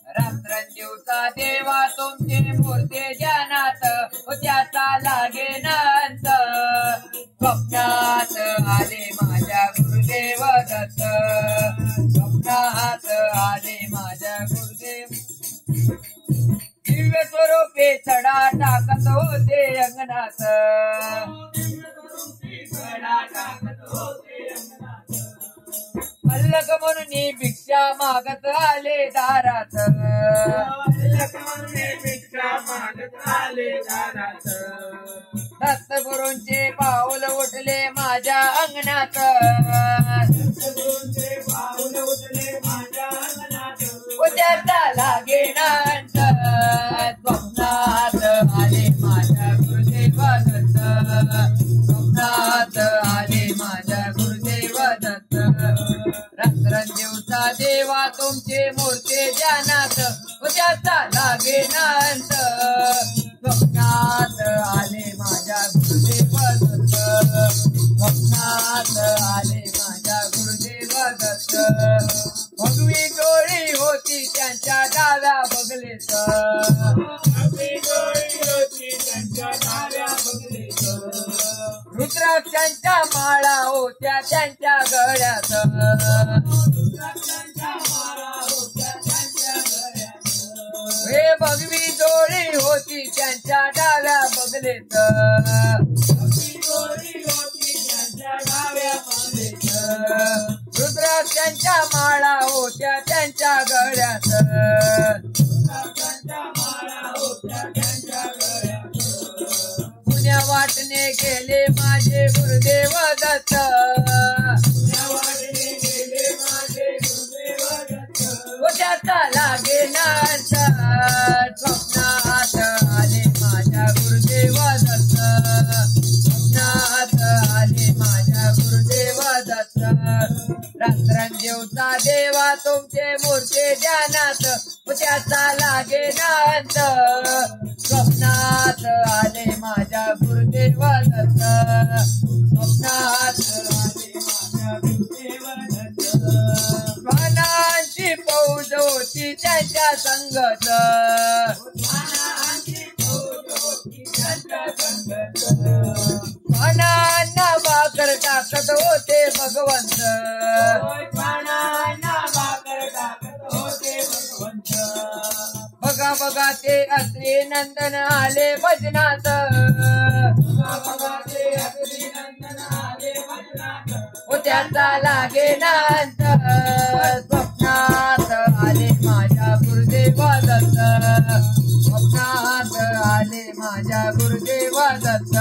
रात्रंदिवसा देवा तुमचे मूर्ती ध्यानात त्याचा लागे नंत स्वप्नात आले माझ्या गुरुदेव दत्त स्वप्नात आले माझ्या गुरुदेव दिव्य स्वरूपे चढा टाकत होते अंगणात मल्लक म्हणून भिक्षा मागत आले दारात दत्तगुरूंचे पाऊल उठले माझ्या अंगणात उद्याचा लागे नांत स्वप्नात आले माझ्या गुरुदेव दत्त स्वप्नात आले माझ्या गुरुदेव दत्त रात्रंदिवसा देवा तुमचे मूर्ती ध्यानात उद्याचा लागे नांत स्वप्नात आले माझ्या गुरुदेव दत्त स्वप्नात आले माझ्या गुरुदेव दत्त भगवी डोळी होती त्यांच्या डाव्या बगलेत रुद्राक्षांच्या माळा होत्या त्यांच्या गळ्यात हे भगवी डोळी होती त्यांच्या डाव्या बगलेत रुद्राक्षांच्या माळा होत्या त्यांच्या गळ्यात पुण्या वाटणे गेले माझे गुरुदेव दत्त उद्याचा लागे नांत स्वप्नात आले माझ्या गुरुदेव दत्त स्वप्नात आले माझ्या गुरुदेव दत्त रात्रंदिवसा देवा तुमचे मूर्ती ध्यानात उद्याचा लागे नांत स्वप्नात आले माझ्या गुरुदेव दत्त स्वप्नात आले माझ्या गुरुदेव दत्त श्वानांची फौज होती त्यांच्या संगत श्वानांना भाकर टाकत होते भगवंत बघा बघा ते अत्रे नंदन आले भजनात त्याचा लागे नांत स्वप्नात आले माझ्या गुरुदेव दत्त स्वप्नात आले माझ्या गुरुदेव दत्त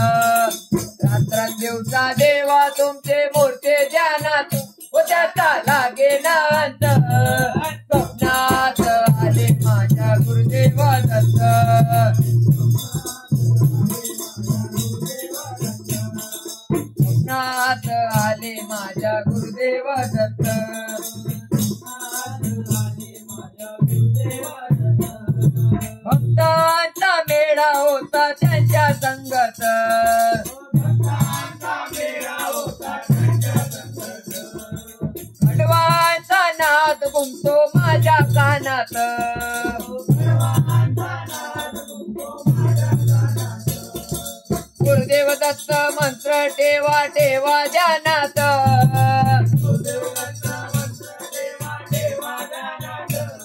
रात्रंदिवसा देवा तुमचे मूर्ती ध्यानात त्याचा लागे नांत स्वप्नात आले माझ्या गुरुदेव दत्त स्वप्नात आले माझ्या गुरुदेव दत्त भक्तांचा मेळा होता त्यांच्या संगत खडवांचा नाद घुमतो माझ्या कानात गुरुदेव दत्त मंत्र ठेवा ठेवा ध्यानात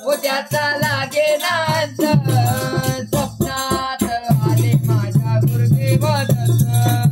उद्याचा लागे नांत स्वप्नात आले माझ्या गुरुदेव दत्त